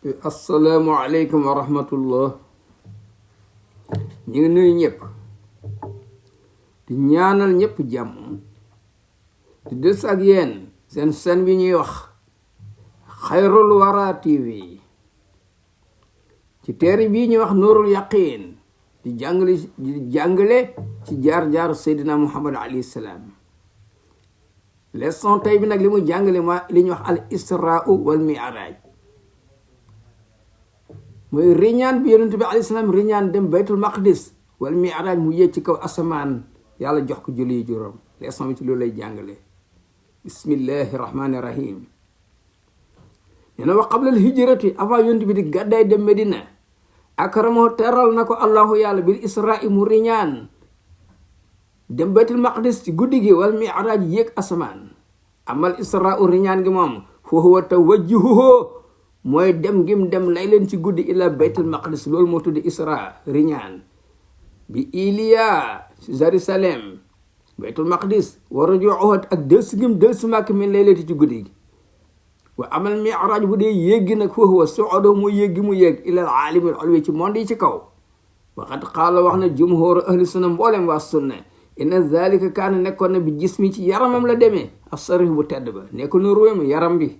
Assalamualaikum warahmatullah. ñu ngi nuyu ñëpp di ñaanal ñëpp jàmm di des ak yéen seen bi ñuy wax Xayrul Wara TV ci téere bii ñuy wax Nuurul Yaqiin di jàngale ci jaar-jaar Seydina Muhammad alayhi salaam. leçon tey bi nag li mu jàngale ma li ñuy wax al israa wal mi'raaj mooy riñaan bi yonent bi alayhi salaam riñaan dem baytul maqdis wal mi'raaj mu yéeg ci kaw asamaan yàlla jox ko julli juróom. leçon bi ci loolu lay jàngale. bismillahi rahmani rahim. nee na wa qabla al hijrati avant yonent bi di gàddaay dem Medina akramahu teral na ko allahu yàlla bil israa mu riñaan dem baytul maqdis ci guddi gi wal mi'raaj yéeg asamaan. amal israa riñaan gi moom fa huwa tawajjuhu mooy dem gim dem lay leen ci guddi ila baytul maqdis loolu moo tuddi isra riñaan bi iliya Jérusalem baytul maqdis wa rujuuhu ak delsi gim delsi Makka min lay leeti ci guddi gi. wa amal mi'raaj bu dee yéggi nag fa huwa su'uudu mu yéggi mu yéeg ila al-aalimil ulwi ci monde yi ci kaw. waqad qaala wax na jumhur ahli sunna mboolem waa sunna inna zalika kaana nekkoon na bi jismi ci yaramam la demee as-sarih bu tedd ba nekkoon na ruwam yaram bi.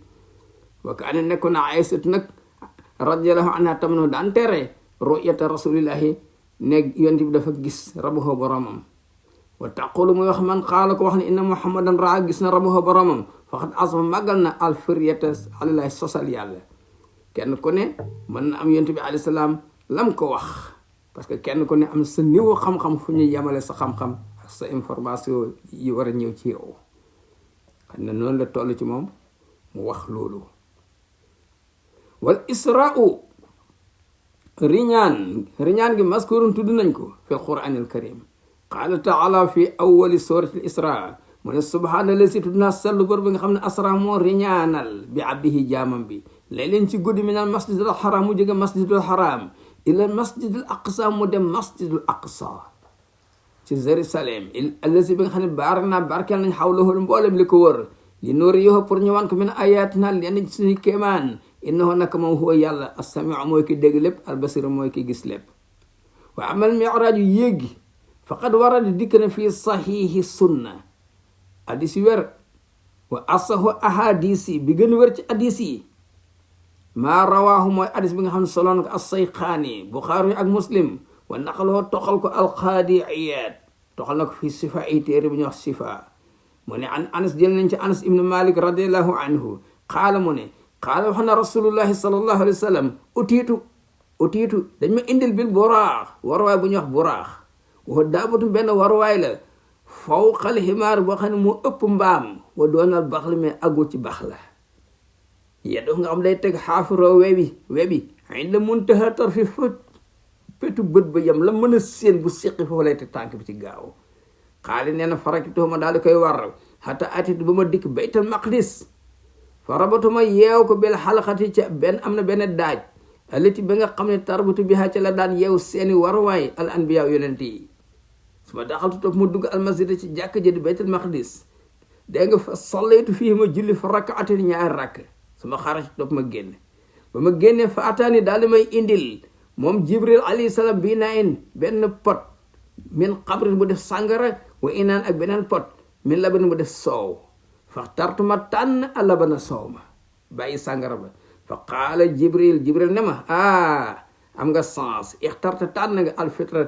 wa kaana nekkoon na Aysatu nag radiyallahu anha tamit daan tere ru'yata rasulillahi ne yonent bi dafa gis rabbahu boromam. wa taqulu muy wax man xaala ko wax ne inna muhammadan raa gis na rabbahu boromam faqad asma màggal na alfiryata alilahi sosal yàlla. kenn ku ne mën na am yonent bi alayhi salaam lam ko wax parce que kenn ku ne am sa niveau xam-xam fu ñuy yemale sa xam-xam ak sa information yi war a ñëw ci yow. xam ne noonu la toll ci moom mu wax loolu. wal isra'u riñaan gi maskurun tudd nañ ko fi alquran alkarim. qaala taala fi awali surati al isra mu ne subhaanallazi tudd naa sellu bër bi nga xam ne asra moo riñaanal bi abdihi jaamam bi lay leen ci guddi min al masjidil haram mu jóge masjidul haram ila masjidil aqsa mu dem masjidul aqsa ci Jérusalem allazi bi nga xam ne baarak naa barkeel nañ xawlahu mboolem li ko wër li nuriyahu pour ñu wan ko min ayatina leen ci suñu kéemaan innahu naka moom huwa yàlla as-samiu mooy ki dégg lépp al-basir mooy ki gis lépp. wa amal mi'raaj yu yéegi faqad warada dikk na fii saxiixi sunna hadis yu wér wa asahu ahadisi bi gën wér ci hadis yi maa rawaahu mooy hadis bi nga xam ne soloon ko as-Sayxaani Buxaari ak Muslim wa naqaloo toxal ko al-Qaadi Iyaad toxal na ko fii sifa ay téere bi ñuy wax sifa mu ne an Anas jël nañ ci Anas ibnu Malik radiyallahu anhu qaala mu ne qaala wax na rasulullahi sallallahu alayhi wa sallam utiitu dañ ma indil bil buraax warwaay bu ñuy wax buraax wa daabatu benn warwaay la fawqal ximaar boo xam ne moo ëpp mbaam wa doonal bax la mais àggul ci bax la yeddu nga xam day teg xaafuroo webi inda muntaha tarfi fa petu bët ba yam la mën a séen bu séqi foofu lay teg tànk bi ci gaaw xaali nee na farakituhuma daal di koy war xata atit ba ma dikk baytal maqdis fa rabatuma yeew ko bil xalxati ca am na benn daaj alati ba nga xam ne tarbutu bi ca la daan yeew seeni waruwaay al anbiya yonent yi su ma daxaltu topp mu dugg almasjid ci jàkk ji di baytul maqdis dégg nga fa sallaytu fii ma julli fa rakaatin ñaari rakk su ma xaraj topp ma génn ba ma génnee fa ataani daal di may indil moom jibril alayhi salaam bii naa in benn pot min xabrin bu def sàngara wa inaan ak beneen pot min labanin bu def soow fa tartuma tànn alabana soow ma bàyyi sàngara ba fa qaala jibril ne ma am nga sens ixtarta tànn nga alfitra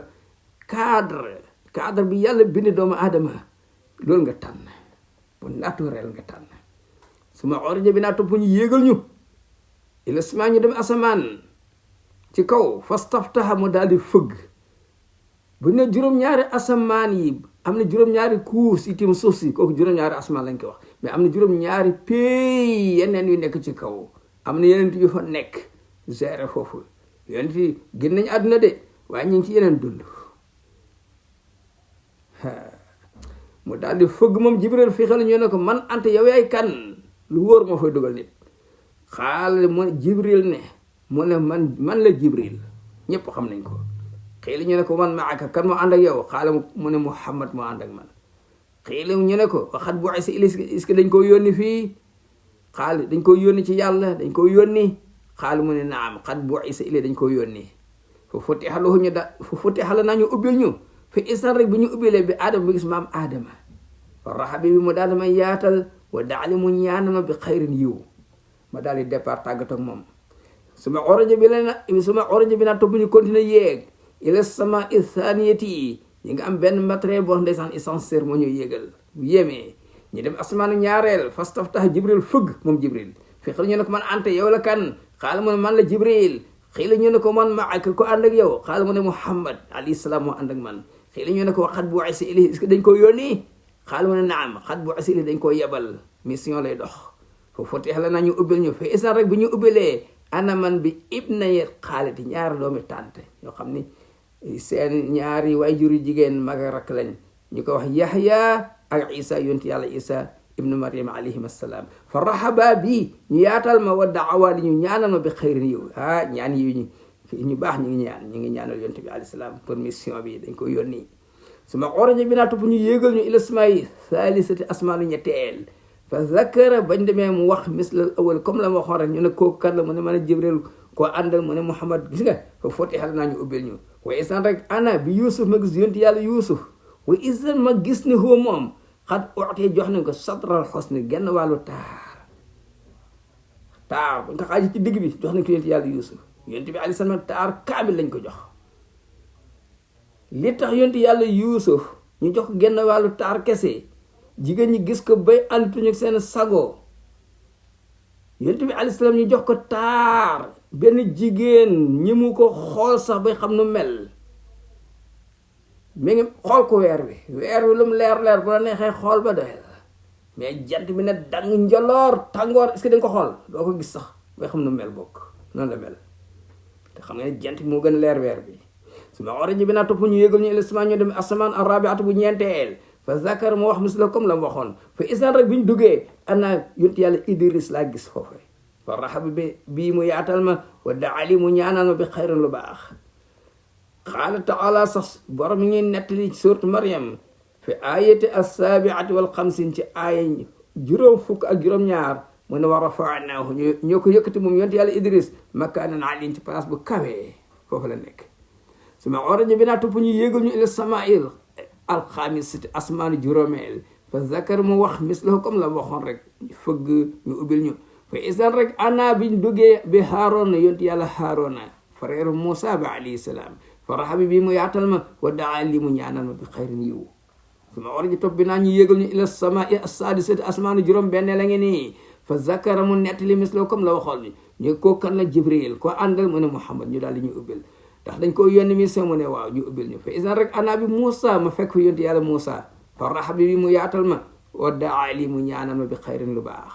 cadre bi yàlla bind doomu aadama loolu nga tànn bu naturel nga tànn su ma orija bi naa topp ñu yéegal ñu ila sama ñu dem asamaan ci kaw fastaftaha mu daal di fëgg bu ne juróom-ñaari asamaan yi am na juróom-ñaari kuus yi tim suuf si kooku juróom-ñaari asamaan lañ ko wax mais am na juróom-ñaari pays yeneen yu nekk ci kaw am na yeneen yu fa nekk géré foofu yeneen fi gën nañ àdduna de waaye ñu ngi ci yeneen dund mu daal di fëgg moom jibril fii xel ñu ne ko man ante yow yaay kan lu wóor moo fay dugal nit xaal mu jibril ne mu ne man la jibril ñëpp xam nañ ko xëy ñu ne ko man maaka kan moo ànd ak yow xaala mu ne muhammad moo ànd ak man xëy ñu ne ko waxat bu ay si est-ce que dañ ko yónni fii xaal dañ ko yónni ci yàlla dañ ko yónni xaalu mu ne naam xat bu isa ilay dañ ko yónnee fu futti xalahu ñu fu futti xala naa ñu ubbil ñu fi isan rek bi ñu ubbilee bi aadama bi gis maam aadama fa raxabi bi mu daal di may yaatal wa daali mu ñaanama bi xayrin yiw ma daal di départ tàggat ak moom suma orajo bi naa topp ñu continuer yéeg ila sama ithaniyati ñi nga am benn matériel boo xam ndeysaan ascenseur moo ñuy yéegal bu yéemee ñu dem asmaanu ñaareel fastaftaha jibril fëgg moom jibril fi xel ñu ne ko man ante yow la kan xaala mu ne man la jibril xëy la ñu ne ko man ma ak ko ànd ak yow xaala mu ne muhammad alayhi salaam moo ànd ak man xëy la ñu ne ko xat bu asi ilayhi est-ce que dañ ko yónni xaala mu ne naam xat bu asi ilayhi dañ ko yebal mission lay dox foofu teex la naa ñu ubbil ñu fa isan rek bi ñu ubbilee ana man bi ibna ye xaaliti ñaari doomi tànte yoo xam ni seen ñaari waajur yu jigéen mag ak rakk lañ ñu ko wax Yahya ak Isa yonti yàlla Isa ibnu Maryam alayhim assalaam fa rahaba bi ñu yaatal ma wa daawa di ñu ñaanal ma bi xayrin yiw ñaan yi ñu baax ñu ngi ñaanal yonti bi alayhi salaam pour mission bi dañ ko yónni suma orajo bi naa topp ñu yéegal ñu ila smayi salisati asmaanu ñetteel fa zakara bañ demee mu wax mislal awal comme la ma waxoon rek ñu ne kooku kan la mu ne mën a Jibril koo àndal mu ne Muhammad gis nga fa footi xel naa ñu ubbil ñu wa isan rek ana bi Yuusuf ma gis yonti yàlla Yuusuf wa isan ma gis ne huwa moom xat ootee jox nañ ko satral xosni genn wàllu taar buñ ko xaaji ci digg bi jox nañ ko yonti yàlla Yuusuf yonti bi alayhi salaam taar kaamil lañ ko jox li tax yonti yàlla Yuusuf ñu jox ko genn wàllu taar kese jigéen ñi gis ko bay antuñu seen sago yonent bi alayhi salaam ñu jox ko taar benn jigéen ñi mu ko xool sax bay xam nu mel mi ngi xool ko weer wi lu mu leer bu la neexee xool ba doy mais jant bi ne dang njoloor tàngoor est-ce que da nga ko xool doo ko gis sax bay xam nu mel bokk noonu la mel te xam nga ne jant bi moo gën a leer weer bi su ma orajo bi naa topp ñu yégal ñu ilasmaan ñu dem asamaan arabiatu bu ñeenteel fa zakar mu wax misla comme la mu waxoon fa isan rek bi ñu duggee ana yonti yàlla Idris laa gis foofu fa raxab bi bii mu yaatal ma wa daali mu ñaanal ma bi xayran lu baax qaala taala sax borom mi ngi nettali ci suuratu Maryam fi ayati assaabiati wal xamsin ci aaya juróom fukk ak juróom-ñaar mu ne wa rafanaahu ñoo ko yëkkati moom yonti yàlla Idris makaanan aliin ci place bu kawee foofu la nekk su ma orajo bi naa topp ñu yéegal ñu ila samail alxaamisati asmaanu juróomeel fa zakar mu wax mislahu comme la waxoon rek fëgg ñu ubbil ñu fa isan rek ana biñ duggee bi Haarona yonti yàlla Haarona frère Moussa ba alayhi salaam fa raxabi bi mu yaatal ma wa daa li mu ñaanal ma bi xayrin yiw su ma war ji topp bi naa ñu yégal ñu ila samai assadisati asmaanu juróom benn la nge nii fa zakara mu nettali mislahu comme la waxoon ni ñu ko kan la Jibril ko àndal mu ne Muhammad ñu daal di ñu ubbil ndax dañ ko yónni mission mu ne waaw ñu ubbil ñu fa isan rek ana bi Moussa ma fekk fi yonti yàlla Moussa fa raxabi bi mu yaatal ma wa daa li mu ñaanal ma bi xayrin lu baax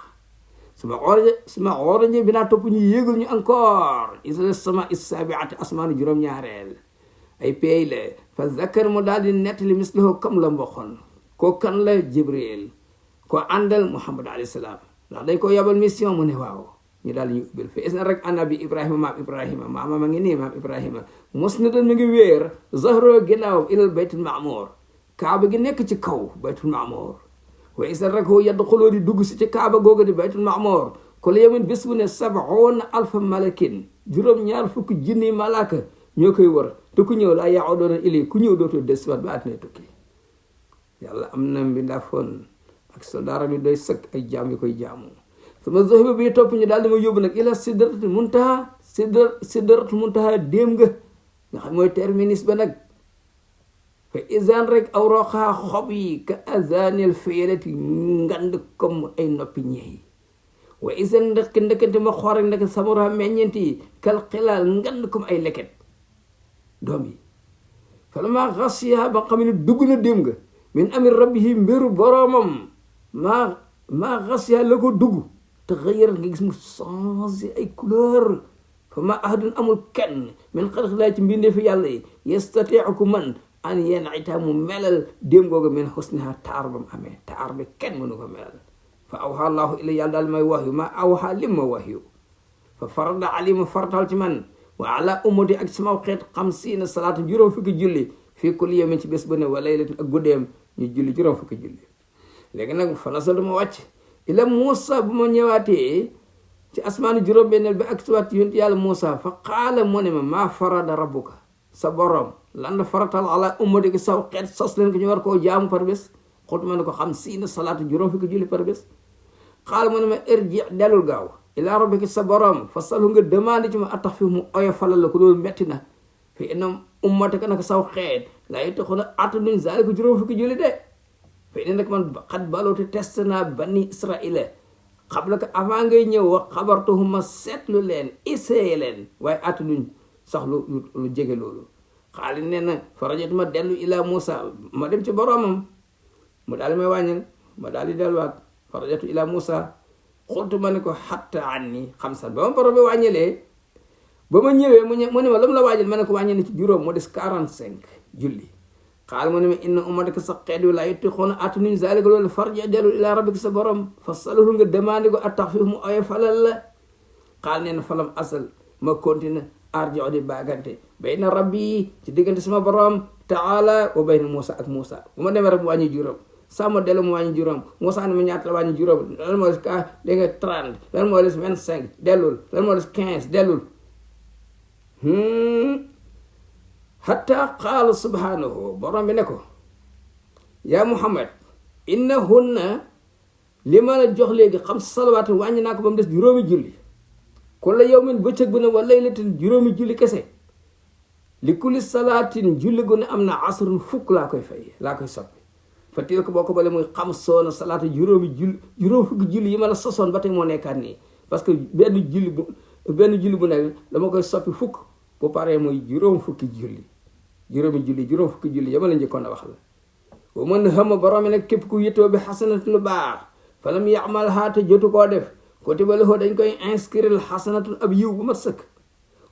suma orajo bi naa topp ñu yéegal ñu encore isla sama issabiati asmaanu juróom-ñaareel ay pay la fa zakar mu daal di nettali mislahu comme la mboxoon ko kan la Jibril ko àndal Muhammad alayhi salaam ndax dañ ko yabal mission mu ne waaw ñu daal ñu ubbil fa isna rek ana bi Ibrahima maama ma ngi nii maam Ibrahima musnadan mi ngi wéer zahro ginnaaw ilal baytul maamour kaaba gi nekk ci kaw baytul maamour wa isna rek hoo yadxuloo di dugg si ci kaaba googu di baytul maamour ko la yemen bés bu ne 70,000 malakin juróom-ñaar fukki junni malaaka ñoo koy wër te ku ñëw laa yaaw doona ili ku ñëw dootoo desiwaat ba àddina tukki yàlla am na mbindaafoon ak soldaara mi doy sëkk ay jaam yu koy jaamu sama zohiba bi topp ñu daal di ma yóbbu nag ila sidratul muntaha déem nga xam mooy terminus ba nag fa izan rek aw roxaa xob yi ka azanil fiyelati ngand comme ay noppi ñeey wa izan ndekante ma xoor rek ndek samura meññeent yi kal xilaal ngand comme ay leket doom yi falamaa xasiya ba xam ne dugg na déem nga min amir rabbihi mbiru boroomam maa xasiya la ko dugg te xëyër nga gis mu changé ay couleur fa ma ahadun amul kenn min xalq laa ci mbindee fi yàlla yi yastatiicu ku man an yeen itaa mu melal déem googa min husniha taar ba mu amee taar bi kenn mënu ko melal fa awha llahu ila yàlla daal may wahyu ma awha lim ma wahyu fa farada alima fartal ci man wa ala ummati ak sama xeet 50 salaatu juróom fukki julli fii kulli yawmin ci bés bu ne wa laylatin ak guddeem ñu julli juróom fukki julli léegi nag fa nasaltu ma wàcc ila Moussa bu ma ñëwaatee ci asmaanu juróom-benneel bi ak siwaat yonent yàlla Muusa fa qaala mu ne ma maa farada rabbuka sa borom lan la faratal ala ummati ki saw xeet sos leen ko ñu war koo jaamu par bés xultu ma ne ko 50 salaatu juróom fukki julli par bés xaala mu ne ma irji delul gaaw ilaa rabbika sa borom fa salu nga demandé ci ma attax fi mu oyo falal la ko loolu metti na fi inna ummataka naka saw xeet laa yutiiquuna attanuñ zaalika juróom fukki julli de fi ne nag man xat baloote test naa bani israila xabla ko avant ngay ñëw wax xabartuhuma seetlu leen essayé leen waaye attanuñ sax lu jege loolu xaali nee na farajat ma dellu ila Moussa ma dem ci boromam mu daal may wàññil ma daal di delluwaat farajatu ila Moussa xultu ma ne ko xatta anni xamsan ba ma borom bi wàññilee ba ma ñëwee mu ne ma lam la waajal ma ne ko wàññi ci juróom mu des 45 julli xaal mu ne ma inna ummataka sa xeet wi laa yutiiquuna attanuñ zaalika loolu farji dellu ila rabbika sa borom fasaluhu nga demandé ko attaxfiif mu oyo falal la xaal nee na falam asal ma continue arjo di baagante bayna rabbi ci diggante sama borom taala wa bayna Moussa ak Moussa bu ma demee rek mu wàññi juróom sama dellu mu wàññi juróom Moussa ne ma ñaata la wàññi juróom lan moo des ka dégg nga 30 lan moo des 25 dellul lan moo des 15 dellul hatta qaala subhanahu borom bi ne ko yaa Muhammad innahunna li ma la jox léegi xam salawaat wàññi naa ko ba mu des juróomi julli kulla yawmin bëccëg bu ne wa laylatin juróomi julli kese li kulli salaatin julli gu ne am na asrun fukk laa koy fay laa koy soppi fa til ko boo ko bale muy xam soona salaata juróom fukki julli yi ma la sosoon ba tey moo nekkaat nii parce que benn julli bu nekk dama koy soppi fukk bu paree muy juróom fukki julli yama la njëkkoon a wax la wa man hama borom nag képp ku yittoo bi xasanatu lu baax falam ya'malhaa te jotu koo def kutiba lahu dañ koy inscrire xasanatun ab yiw bu mat sëkk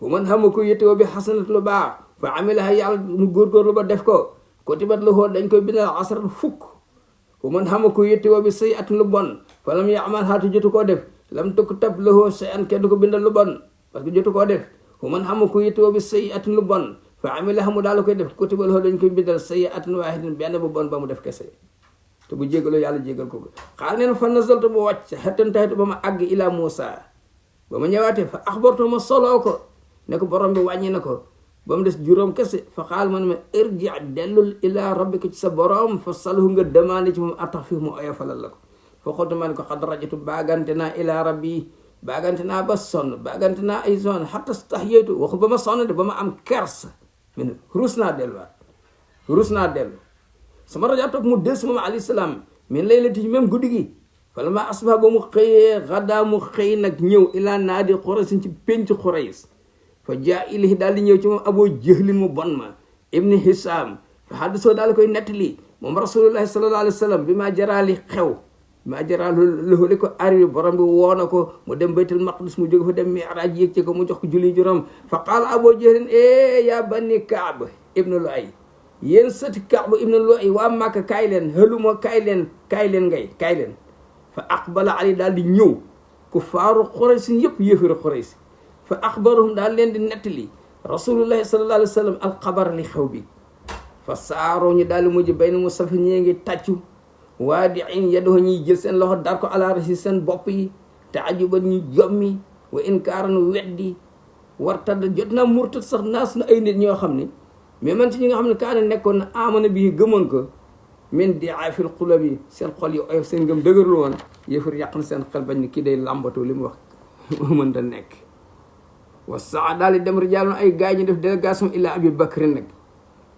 bu man xam ko yittewoo bi xasanat lu baax fa amilaha yàlla mu góorgóorlu ba def ko kutibat lahu dañ koy bindal asran fukk bu man xam ko yittewoo bi say at lu bon fa lam ya'malhaa te jotu koo def lam tuktab lahu shay'an kenn du ko bindal lu bon parce que jotu koo def bu man xam ko yittewoo bi say at lu bon fa amilaha mu daal koy def kutiba lahu dañ koy bindal say at waahidan benn bu bon ba mu def kese te bu jégaloo yàlla jégal ko xaal neen fa nazaltu bu wàcc xettan taxitu ba ma àgg ila Moussa ba ma ñëwaatee fa axbartu ma soloo ko ne ko borom bi wàññi na ko ba mu des juróom kese fa xaal ma ne ma irji dellul ila rabbika ci sa borom fa salhu nga demandé ci moom attax fii mu oyo falal la ko fa xoltu ma ne ko xad rajatu baagante naa ila rabbi baagante naa ba sonn baagante naa ay sonn xatta stahyaytu waxu ba ma sonn de ba ma am kers min rus naa dellu sama rajo topp mu des moom alayhi salaam min laylati ci même guddi gi fala ma asbaha ba mu xëyee xadaa mu xëy nag ñëw ilaa naadi Quraysh ci penc Quraysh fa jaa ilahi daal di ñëw ci moom Abu Jahlin mu bon ma ibni Hisam fa haddasoo daal koy nettali moom rasulullahi sallallahu alayhi wa sallam bi maa jaraali xew maa jaraali li ko arrivé borom bi woo na ko mu dem baytul maqdis mu jóge fa dem mi'raaj yéeg ci ko mu jox ko julli juróom fa qaala Abu Jahlin yaa bani Kaab ibnu Lu'ay yéen sëti Kaab ibnu Lu'ay waa Màkka kaay leen hëluma kaay leen fa aqbala ali daal di ñëw ku faaru Quraysh yëpp yéefari Quraysh fa axbaruhum daal leen di nettali rasulullahi sallallahu alayhi wa sallam alxabar li xew bi fa saaroo ñu daal di mujj bay na mu safi ñee ngi tàccu waa di in yadoo ñuy jël seen loxo dar ko ala rasi seen bopp yi te ajuba ñu jommi wa inkaaran weddi war tadd jot naa murtat sax naas na ay nit ñoo xam ne mais man ci ñi nga xam ne kaana nekkoon na amana bii gëmoon ko min di'aafil qulubi seen xol yi oyof seen ngëm dëgërlu woon yëfar yàq na seen xel bañ ni kii day làmbatoo li mu wax mën da nekk wa saa daal di dem rijaalun ay gaay ñu def délégation ila Abi Bakrin nag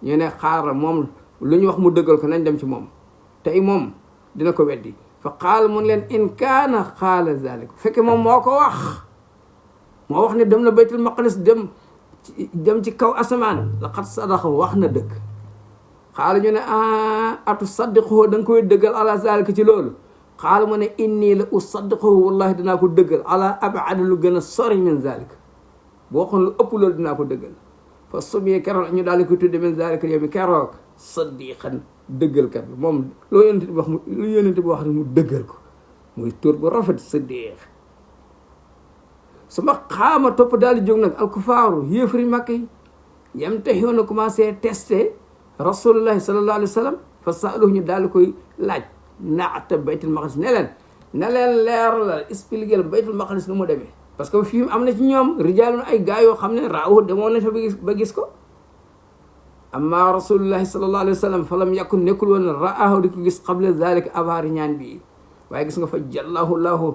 ñu ne xaaral moom lu ñu wax mu dëggal ko nañ dem ci moom tey moom dina ko weddi fa qaal mun leen in kaana qaala zalik fekke moom moo ko wax ne dem na baytul maqdis dem ci kaw asamaan laqad sadaqa wax na dëgg xaala ñu ne atu saddiqoo da nga koy dëggal ala zalika ci loolu xaala mu ne inni la usaddiqoo wallahi dinaa ko dëggal ala abada lu gën a sori min zalika boo xam lu ëpp loolu dinaa ko dëggal fa sumie keroog ñu daal di ko tudde min zalika yow mi keroog saddiqan dëggalkat moom loo yonente bi wax ne mu dëggal ko muy tur bu rafet saddiq su ma xaama topp daal di jóg nag alkufaaru yéefari Makka yi yam te yoon na commencé testé rasulullahi sallallahu alayhi wa sallam fa saaluhu ñu daal di koy laaj naata baytul maqdis ne leen na leen leer la expliquer baytul maqdis nu mu demee parce que fii am na ci ñoom rijaalun ay gaa yoo xam ne raawu demoon nañ fa ba gis ko amma rasulullahi sallallahu alayhi wa sallam fa lam yakun nekkul woon raahu di ko gis qabla zalika avant riñaan bi waaye gis nga fa jallahu lahu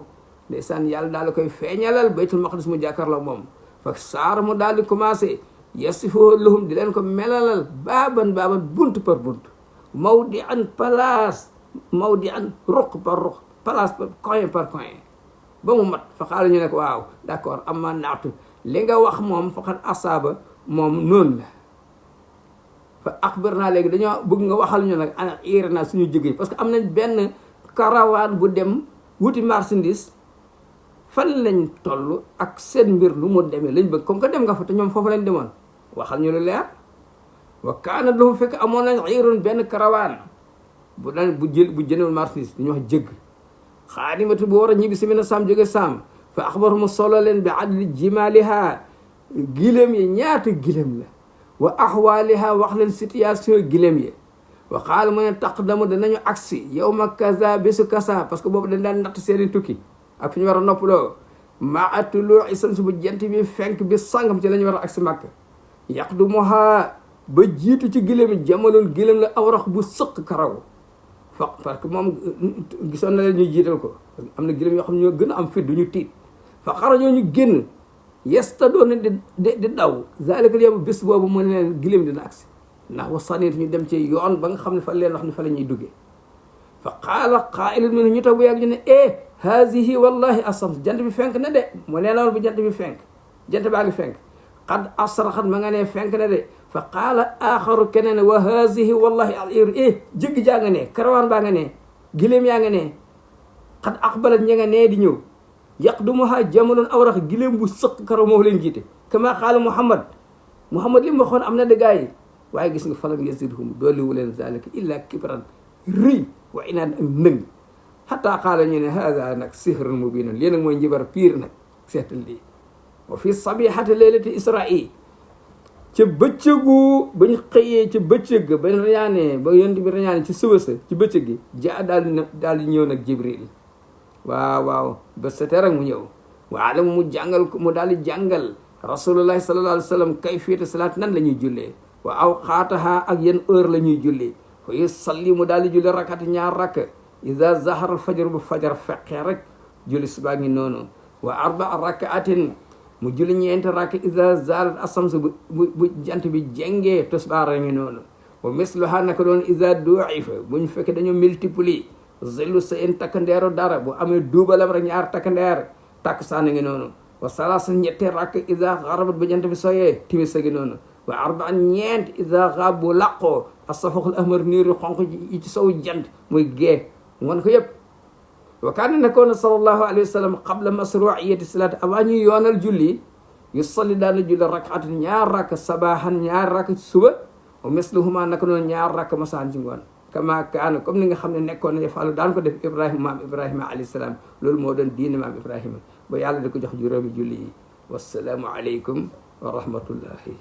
ndeysaan yàlla daal di koy feeñalal baytul maqdis mu jàkkaarloo moom fa saar mu daal di commencé yasifu lahum di leen ko melalal baaban bunt par bunt mawdi an place mawdi an ruq par ruq place coin par coin ba mu mat fa xaala ñu ne ko waaw d'accord amma naatu li nga wax moom faqad asaaba moom noonu la fa axbar naa léegi dañoo bëgg nga waxal ñu nag ana iir naa suñu jóge parce que am nañ benn karawaan bu dem wuti marchandise fan lañ toll ak seen mbir lu mu demee lañ bëgg comme que dem nga fa te ñoom foofu lañ demoon waxal ñu lu leer wa kaana lahu fekk amoon nañ iirun benn karawaan bu jënewul marchandise dañuy wax jëgg xaadimatu bu war a ñibbi si mina saam jóge saam fa axbar mu solo leen bi adli jimaaliha gileem yi ñaata gileem la wa axwaaliha wax leen situation gileem yi wa xaal mu ne taqdamu danañu agsi yawma kaza bésu kasa parce que boobu dañ daan natt seeni tukki ak fi ñu war a noppaloo maa tuluu isams bu jant bi fenk bi sangam ci la ñu war a agsi màkk yaqdumuha ba jiitu ci gileem yi jamalul gileem la awrax bu sëq karaw parce que moom gisoon na leen ñuy jiital ko am na gileem yoo xam ne ñoo gën a am fit du ñu tiit fa xarajoo ñu génn yesta doon di daw zalika yawm bés boobu mu ne leen gileem dina agsi ndax wasanit ñu dem ci yoon ba nga xam ne fa leen wax ne fa la ñuy duggee fa qaala qaa'ilun minhum ñu tax bu yàgg ñu ne haadihi wallahi asams jant bi fenk na de mu nee la bu jant bi fenk jant baa ngi fenk qad asraxat ma nga ne fenk na de fa qaala axaru keneen wa haadihi wallahi al ir jëgg jaa nga ne karawaan baa nga ne gileem yaa nga ne qad aqbalat ña nga nee di ñëw yaqdumuha jamalun awrax gileem bu sëq karaw moo leen jiite kama qaala muhammad li mu waxoon am na de gaa yi waaye gis nga falam yazidhum dooliwu leen zalika illa kibran rëy wa inaan ak ndëng xataa qaala ñu ne hada nag sihrun mubin lii nag mooy njibar piir nag seetal lii wa fi sabihati leylati isra'i ca bëccëgu bañ xëyee ca bëccëg bañ rañaanee ba yonent bi rañaane ci suba sa ci bëccëg gi jaa daal di ñëw nag jibril waaw ba sete rek mu ñëw waala mu jàngal ko mu daal di jàngal rasulullahi sallallahu alayhi wa sallam kayfiyatu salaat nan la ñuy jullee wa awqaataha ak yan heure la ñuy julli fa yusalli mu daal di julli rakati ñaar rakk ida zahara al fajar bu fajar feqee rek julli subaa ngi noonu wa arbaa rakaatin mu julli ñeenti rakk ida zalat asams bu jant bi jengee tosbaar ngi noonu wa misluha naka doon ida duifa bu ñu fekkee dañoo multiplier zillu sa in takkandeeru dara bu amee duubalam rek ñaar takkandeer takk saana ngi noonu wa salaasa ñetti rakk ida xarabat bu jant bi soyee timis a ngi noonu wa arbaan ñeent ida xaab bu laqoo asafaqul ahmar niiru xonq yi ci sow jant muy gee ngoon ko yëpp wa kaana nekkoon sallallahu alayhi wa sallam qabla masruiyati salaat avant ñuy yoonal julli yu salli daana julli rakaat ñaar rakk sabahan ñaar rakk ci suba wa misluhuma naka noonu ñaar rakk masaan ci ngoon kama kaana comme ni nga xam ne nekkoon na yafalu daan ko def maam ibrahima alayhi salaam loolu moo doon diine maam ibrahima ba yàlla di ko jox juróomi julli yi wassalaamu aleykum wa rahmatullahi